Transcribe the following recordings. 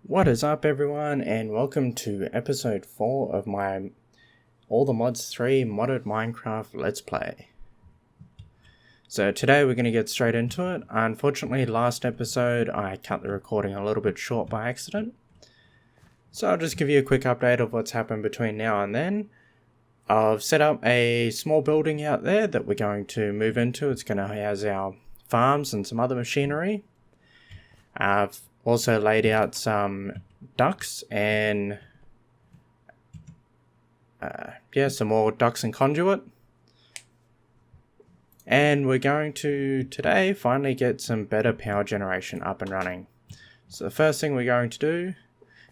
What is up everyone, and welcome to episode 4 of my All the Mods 3 modded Minecraft Let's Play. So today we're going to get straight into it. Unfortunately last episode I cut the recording a little bit short by accident. So I'll just give you a quick update of what's happened between now and then. I've set up a small building out there that we're going to move into. It's going to house our farms and some other machinery. I've also laid out some ducts and some more ducts and conduit. And we're going to today finally get some better power generation up and running. So the first thing we're going to do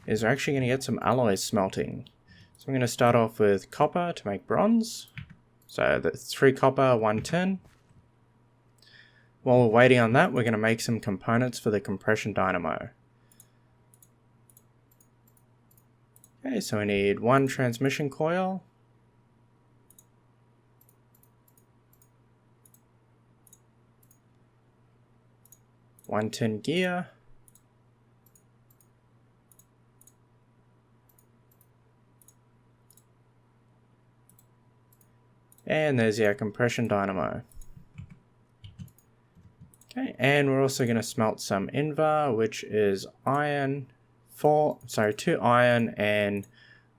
is we're actually going to get some alloys smelting. So I'm going to start off with copper to make bronze. So that's 3 copper, 1 tin. While we're waiting on that, we're going to make some components for the compression dynamo. Okay, so we need 1 transmission coil, 1 tin gear, and there's our compression dynamo. Okay, and we're also going to smelt some invar, which is iron, 2 iron and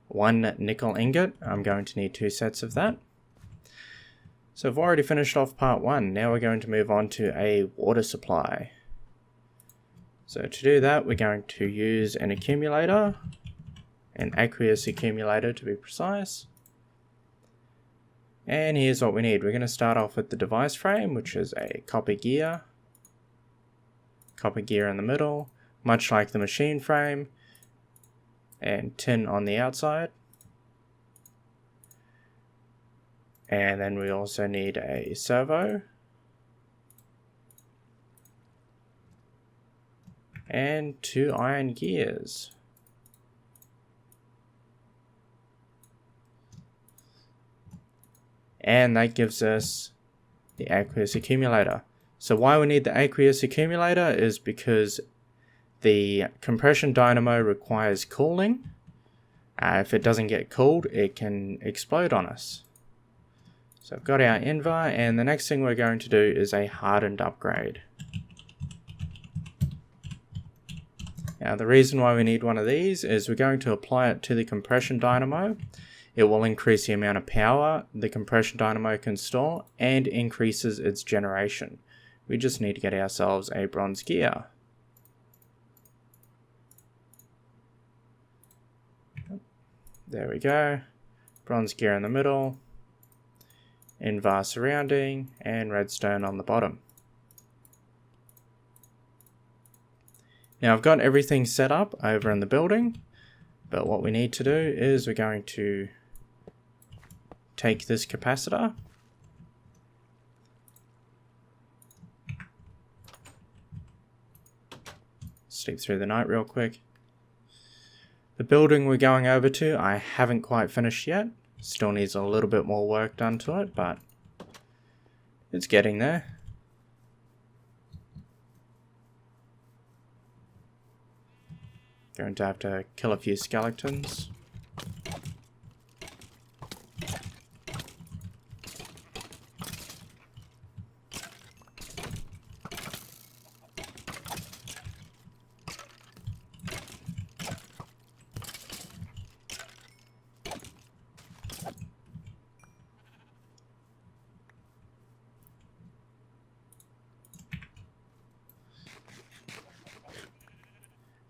1 nickel ingot. I'm going to need 2 sets of that. So I've already finished off part 1. Now we're going to move on to a water supply. So to do that, we're going to use an accumulator, an aqueous accumulator to be precise. And here's what we need. We're going to start off with the device frame, which is a copper gear in the middle, much like the machine frame, and tin on the outside. And then we also need a servo and 2 iron gears. And that gives us the aqueous accumulator. So why we need the aqueous accumulator is because the compression dynamo requires cooling. If it doesn't get cooled, it can explode on us. So I've got our invar, and the next thing we're going to do is a hardened upgrade. Now the reason why we need one of these is we're going to apply it to the compression dynamo. It will increase the amount of power the compression dynamo can store and increases its generation. We just need to get ourselves a bronze gear. There we go. Bronze gear in the middle, invar surrounding, and redstone on the bottom. Now I've got everything set up over in the building, but what we need to do is we're going to take this capacitor, sleep through the night real quick. The building we're going over to, I haven't quite finished yet. Still needs a little bit more work done to it, but it's getting there. Going to have to kill a few skeletons.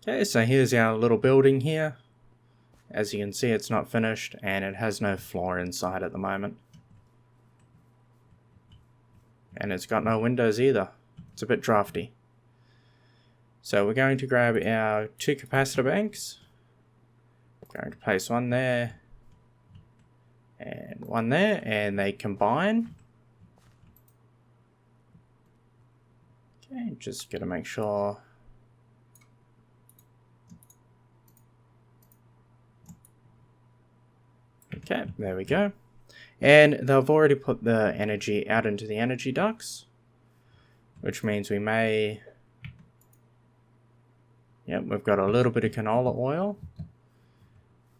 Okay, so here's our little building here. As you can see, it's not finished and it has no floor inside at the moment. And it's got no windows either. It's a bit drafty. So we're going to grab our 2 capacitor banks. We're going to place one there and one there, and they combine. Okay, just gotta make sure. Okay, there we go. And they've already put the energy out into the energy ducts, which means we may Yep, we've got a little bit of canola oil,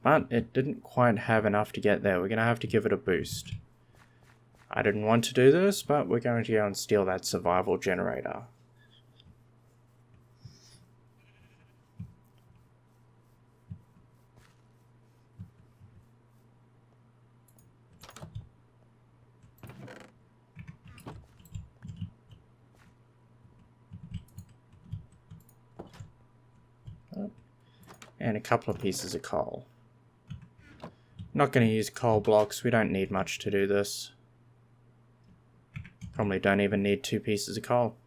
but it didn't quite have enough to get there. We're going to have to give it a boost. I didn't want to do this, but we're going to go and steal that survival generator. And a couple of pieces of coal. Not going to use coal blocks, we don't need much to do this. Probably don't even need 2 pieces of coal.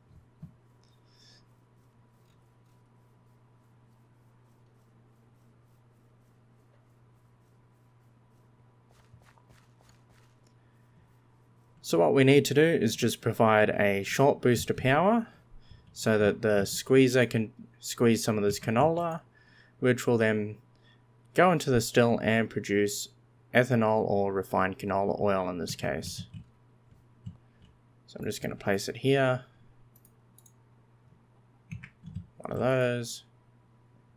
So what we need to do is just provide a short boost of power so that the squeezer can squeeze some of this canola, which will then go into the still and produce ethanol or refined canola oil in this case. So I'm just going to place it here. One of those.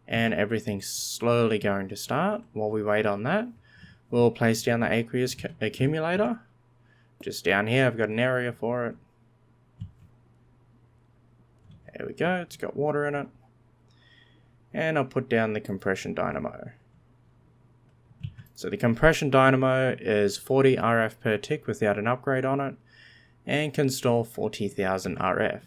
And everything's slowly going to start. While we wait on that, we'll place down the aqueous accumulator. Just down here, I've got an area for it. There we go, it's got water in it. And I'll put down the compression dynamo. So the compression dynamo is 40 RF per tick without an upgrade on it, and can store 40,000 RF.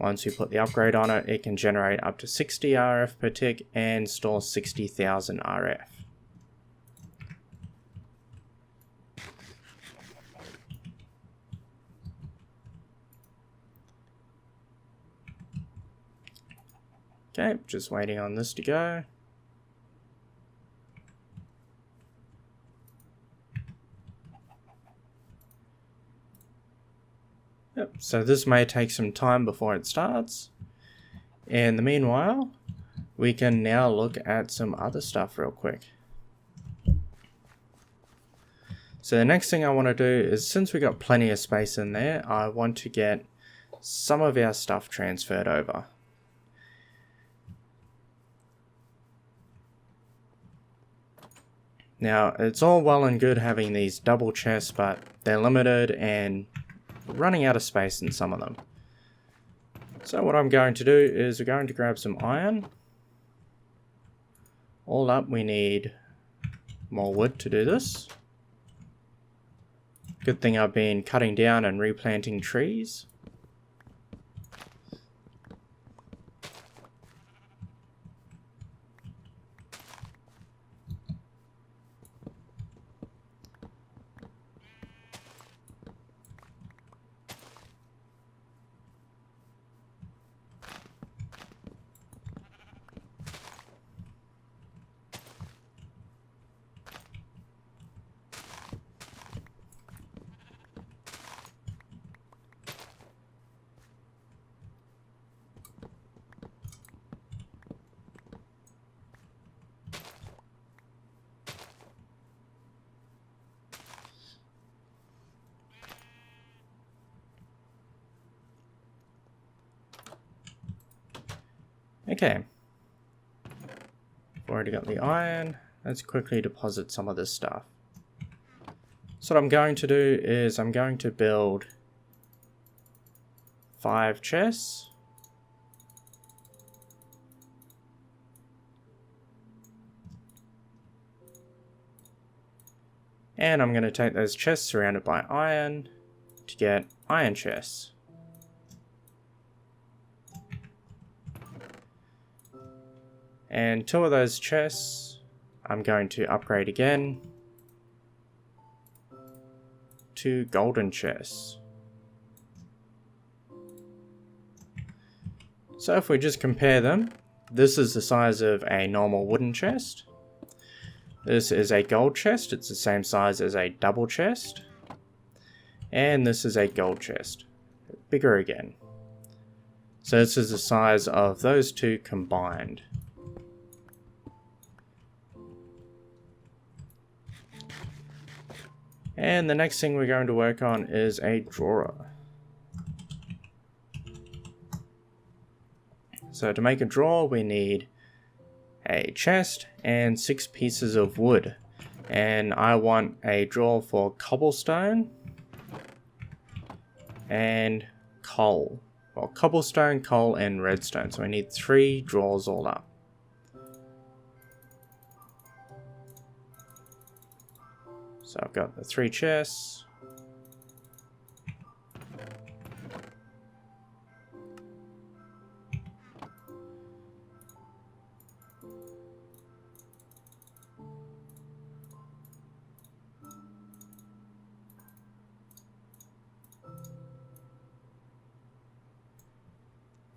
Once you put the upgrade on it, it can generate up to 60 RF per tick and store 60,000 RF. Okay, just waiting on this to go. Yep, so this may take some time before it starts. In the meanwhile, we can now look at some other stuff real quick. So the next thing I want to do is, since we got plenty of space in there, I want to get some of our stuff transferred over. Now, it's all well and good having these double chests, but they're limited and running out of space in some of them. So what I'm going to do is we're going to grab some iron. All up, we need more wood to do this. Good thing I've been cutting down and replanting trees. Okay, I've already got the iron. Let's quickly deposit some of this stuff. So what I'm going to do is I'm going to build 5 chests. And I'm going to take those chests surrounded by iron to get iron chests. And 2 of those chests I'm going to upgrade again to golden chests. So if we just compare them, this is the size of a normal wooden chest. This is a gold chest, it's the same size as a double chest. And this is a gold chest, bigger again. So this is the size of those 2 combined. And the next thing we're going to work on is a drawer. So to make a drawer, we need a chest, and 6 pieces of wood. And I want a drawer for cobblestone and coal. Well, cobblestone, coal, and redstone. So I need 3 drawers all up. So I've got the 3 chests.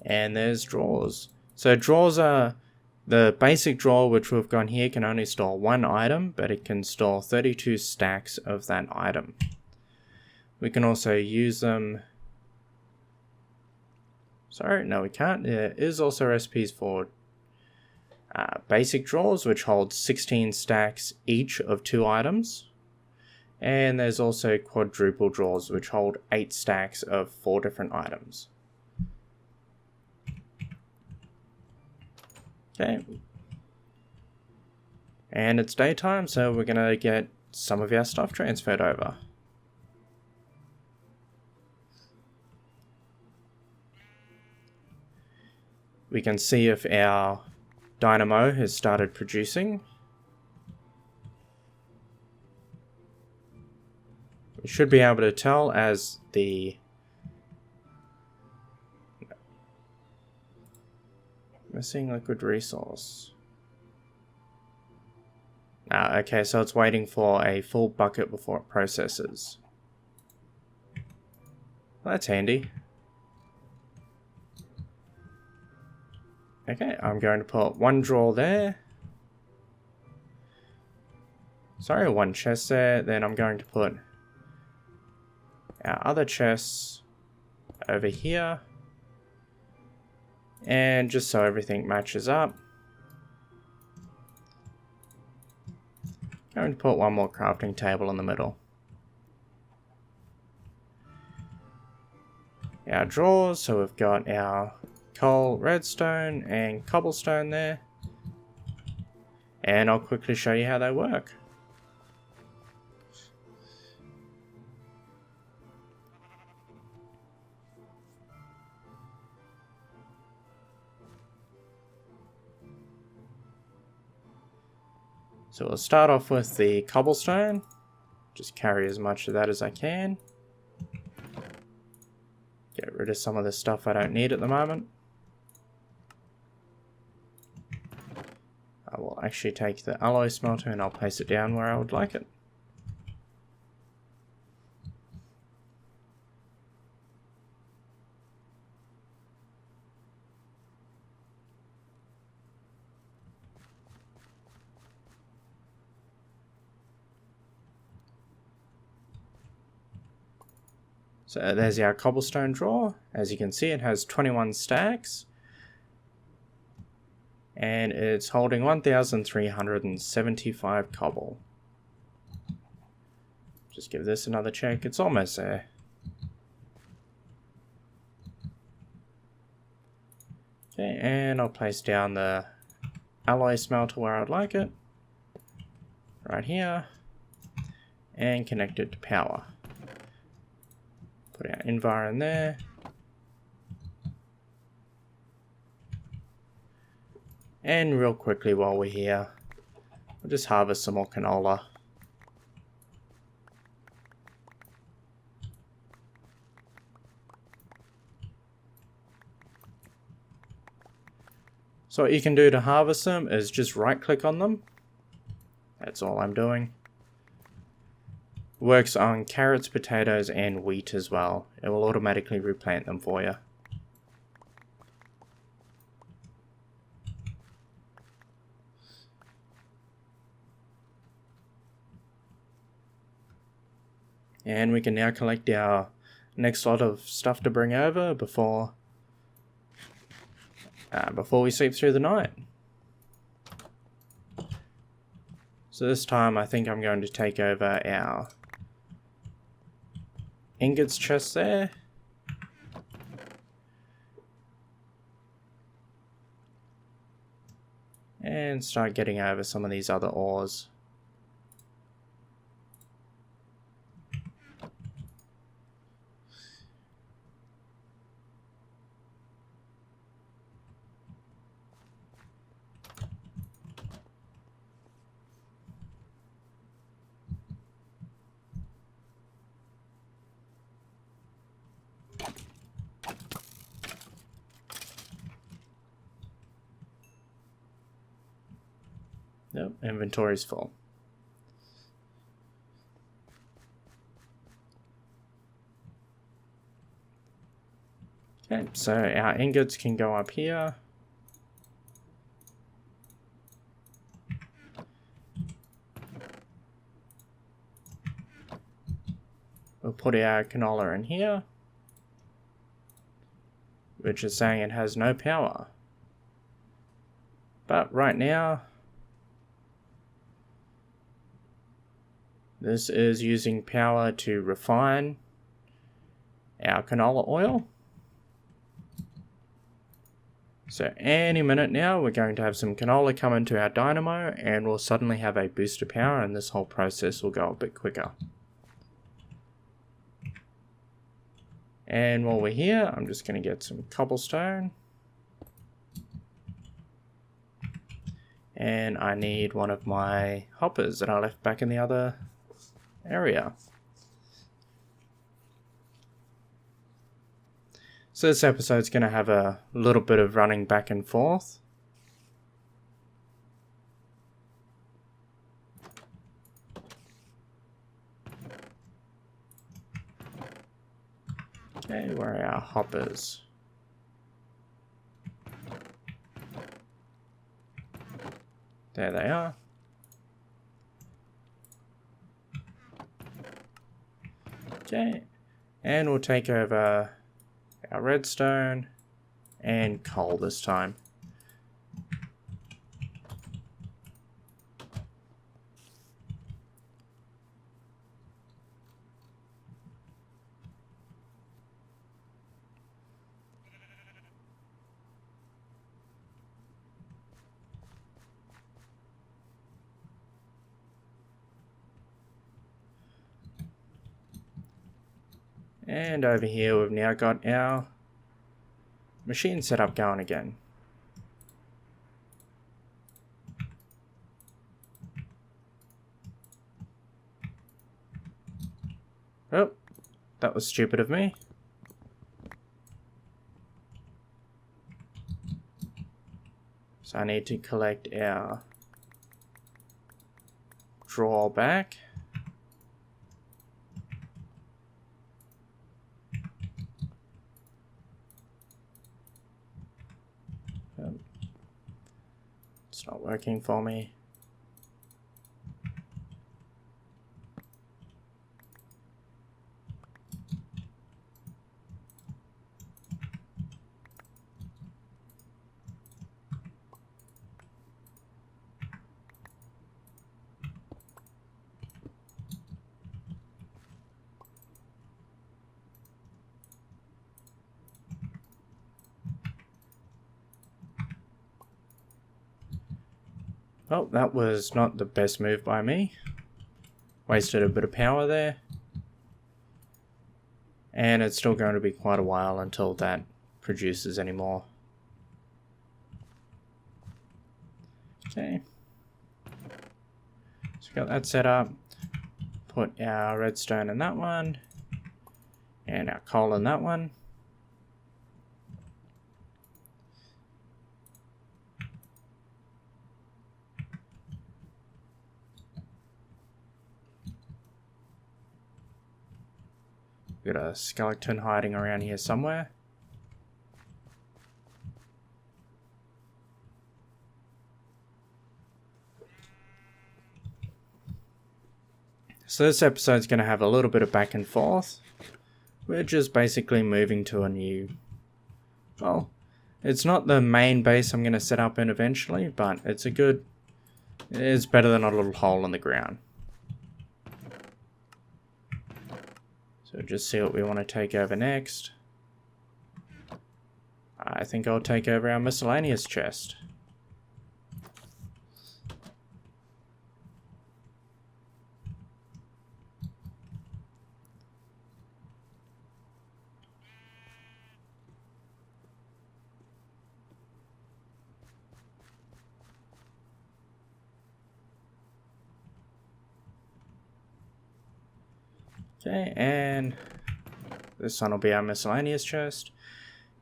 And there's drawers. So drawers are the basic drawer, which we've got here, can only store 1 item, but it can store 32 stacks of that item. We can also use them. Sorry, no, we can't. There is also recipes for basic drawers, which hold 16 stacks each of 2 items. And there's also quadruple drawers, which hold 8 stacks of 4 different items. Okay. And it's daytime, so we're gonna get some of our stuff transferred over. We can see if our dynamo has started producing. We should be able to tell as the missing liquid resource. Okay, so it's waiting for a full bucket before it processes. Well, that's handy. Okay, I'm going to put 1 drawer there. Sorry, 1 chest there. Then I'm going to put our other chests over here. And just so everything matches up, I'm going to put 1 more crafting table in the middle. Our drawers, so we've got our coal, redstone, and cobblestone there. And I'll quickly show you how they work. So we'll start off with the cobblestone. Just carry as much of that as I can. Get rid of some of the stuff I don't need at the moment. I will actually take the alloy smelter and I'll place it down where I would like it. So there's our cobblestone drawer. As you can see, it has 21 stacks. And it's holding 1,375 cobble. Just give this another check. It's almost there. Okay, and I'll place down the alloy smelter where I'd like it. Right here. And connect it to power. Put our envir in there. And real quickly while we're here, we'll just harvest some more canola. So what you can do to harvest them is just right click on them. That's all I'm doing. Works on carrots, potatoes, and wheat as well. It will automatically replant them for you. And we can now collect our next lot of stuff to bring over before we sleep through the night. So this time I think I'm going to take over our ingots chest there. And and start getting over some of these other ores. Yep, inventory's full. Okay, so our ingots can go up here. We'll put our canola in here, which is saying it has no power. But right now, this is using power to refine our canola oil. So any minute now, we're going to have some canola come into our dynamo and we'll suddenly have a boost of power and this whole process will go a bit quicker. And while we're here, I'm just going to get some cobblestone. And I need one of my hoppers that I left back in the other area. So this episode's going to have a little bit of running back and forth. Okay, where are our hoppers? There they are. Okay, and we'll take over our redstone and coal this time. And over here we've now got our machine setup going again. Oh, that was stupid of me. So I need to collect our drawback. It's not working for me. Well, that was not the best move by me. Wasted a bit of power there. And it's still going to be quite a while until that produces any more. Okay. So we got that set up. Put our redstone in that one. And our coal in that one. Got a skeleton hiding around here somewhere. So this episode's going to have a little bit of back and forth. We're just basically moving to a new... Well, it's not the main base I'm going to set up in eventually, but it's a good... It's better than a little hole in the ground. So just see what we want to take over next. I think I'll take over our miscellaneous chest. Okay, and this one will be our miscellaneous chest,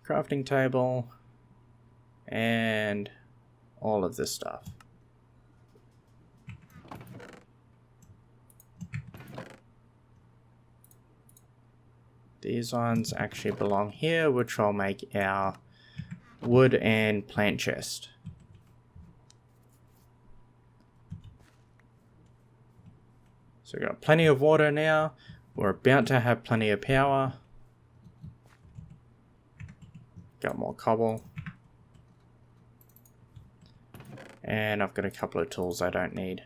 crafting table, and all of this stuff. These ones actually belong here, which will make our wood and plant chest. So we've got plenty of water now. We're about to have plenty of power. Got more cobble. And I've got a couple of tools I don't need.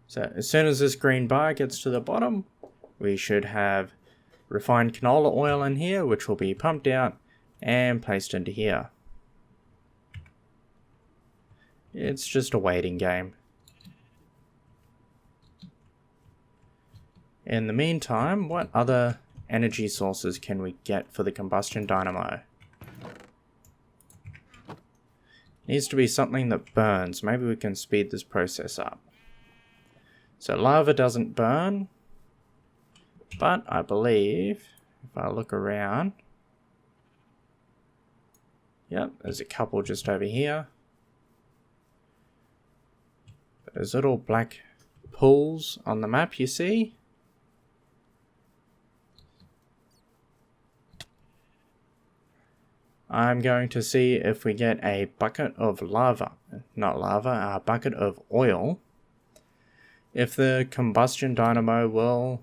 So as soon as this green bar gets to the bottom, we should have refined canola oil in here, which will be pumped out and placed into here. It's just a waiting game. In the meantime, what other energy sources can we get for the combustion dynamo? Needs to be something that burns. Maybe we can speed this process up. So lava doesn't burn, but I believe if I look around, yep, there's a couple just over here. There's little black pools on the map, you see? I'm going to see if we get a bucket of lava, not lava, a bucket of oil. If the combustion dynamo will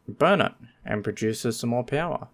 burn it and produce us some more power.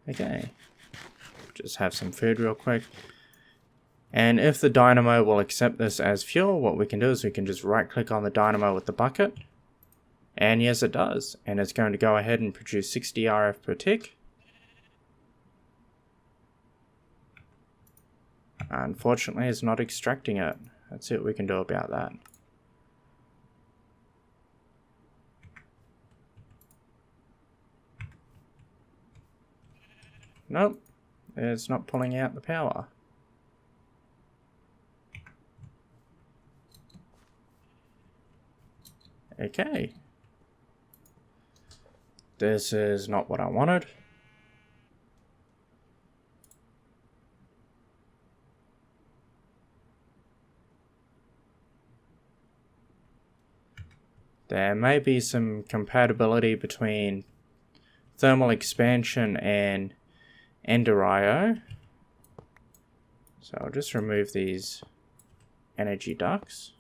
Okay, just have some food real quick. And if the dynamo will accept this as fuel, what we can do is we can just right click on the dynamo with the bucket. And yes, it does. And it's going to go ahead and produce 60 RF per tick. Unfortunately, it's not extracting it. Let's see what we can do about that. Nope, it's not pulling out the power. Okay. This is not what I wanted. There may be some compatibility between thermal expansion and Ender IO. So I'll just remove these energy ducts.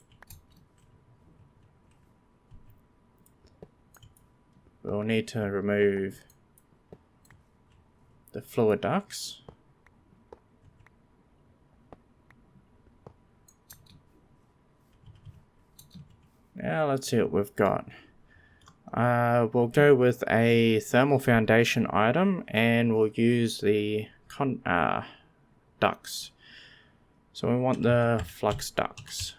We'll need to remove the fluid ducts. Now let's see what we've got. We'll go with a thermal foundation item and we'll use the ducts. So we want the flux ducts.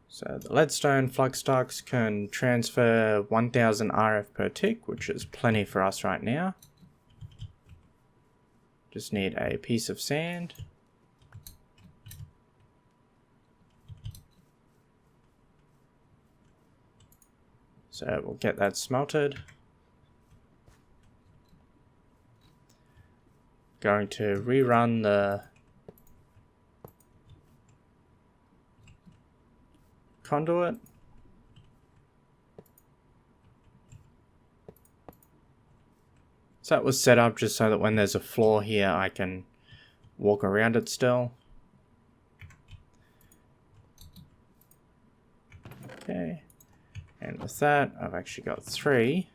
So the leadstone flux ducts can transfer 1000 RF per tick, which is plenty for us right now. Just need a piece of sand. So we'll get that smelted. Going to rerun the conduit. So that was set up just so that when there's a floor here I can walk around it still. Okay. And with that, I've actually got 3,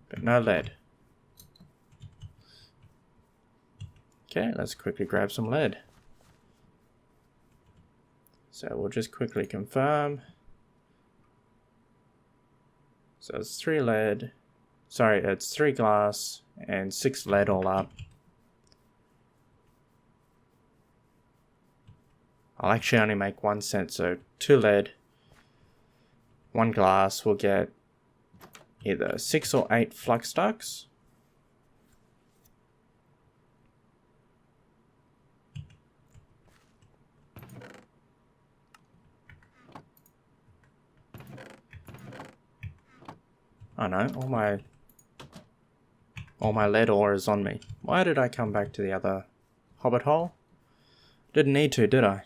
but no lead. Okay, let's quickly grab some lead. So we'll just quickly confirm. So it's 3 lead, sorry, it's 3 glass and 6 lead all up. I'll actually only make 1 cent, so 2 lead, 1 glass, we'll get either 6 or 8 flux ducts. Oh no, all my lead ore is on me. Why did I come back to the other hobbit hole? Didn't need to, did I?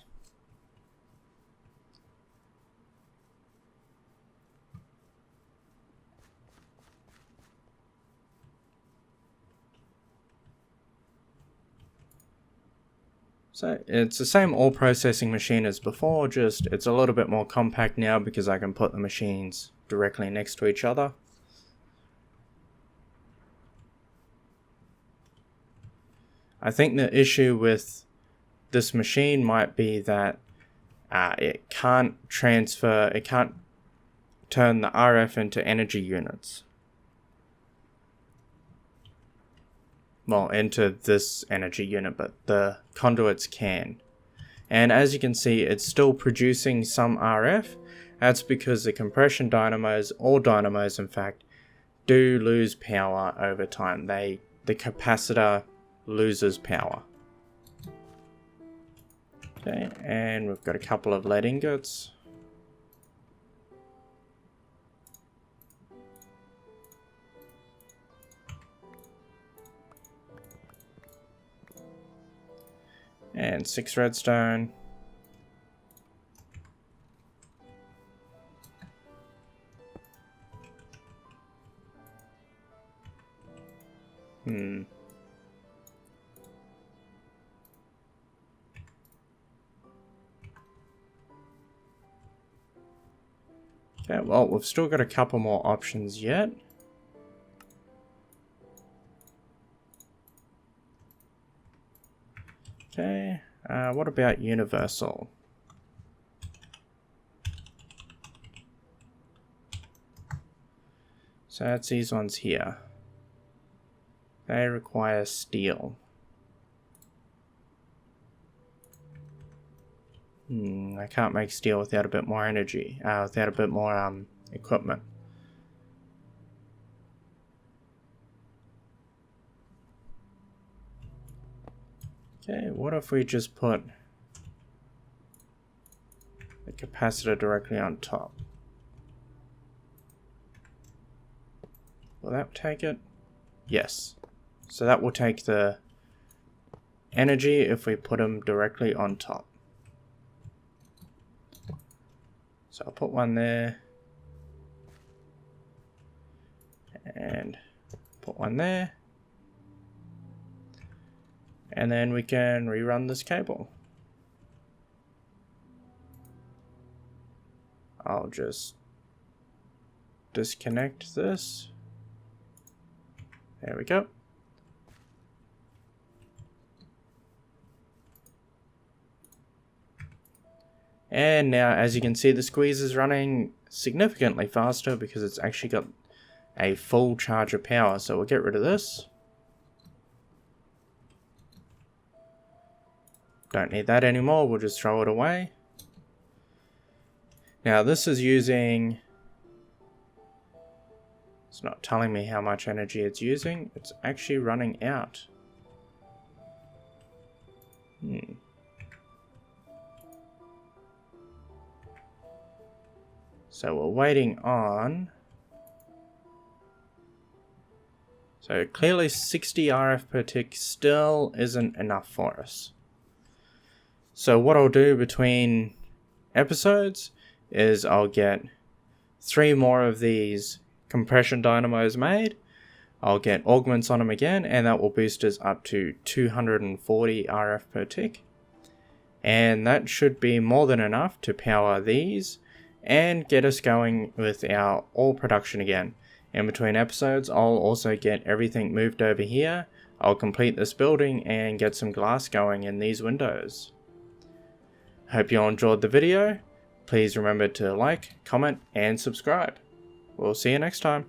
So it's the same ore processing machine as before, just it's a little bit more compact now because I can put the machines directly next to each other. I think the issue with this machine might be that it can't turn the RF into energy units. Well, into this energy unit, but the conduits can. And as you can see, it's still producing some RF. That's because the compression dynamos, all dynamos in fact, do lose power over time. The capacitor loses power. Okay, and we've got a couple of lead ingots. And 6 redstone. Okay, well, we've still got a couple more options yet. Okay, what about universal? So that's these ones here. They require steel. I can't make steel without a bit more energy, without a bit more equipment. Okay, what if we just put the capacitor directly on top? Will that take it? Yes. So that will take the energy if we put them directly on top. So I'll put one there. And put one there. And then we can rerun this cable. I'll just disconnect this. There we go. And now, as you can see, the squeeze is running significantly faster because it's actually got a full charge of power. So we'll get rid of this. Don't need that anymore, we'll just throw it away. Now this is using... It's not telling me how much energy it's using. It's actually running out. So we're waiting on... So clearly 60 RF per tick still isn't enough for us. So what I'll do between episodes is I'll get 3 more of these compression dynamos made. I'll get augments on them again, and that will boost us up to 240 RF per tick. And that should be more than enough to power these and get us going with our ore production again. In between episodes, I'll also get everything moved over here. I'll complete this building and get some glass going in these windows. Hope you all enjoyed the video. Please remember to like, comment, and subscribe. We'll see you next time.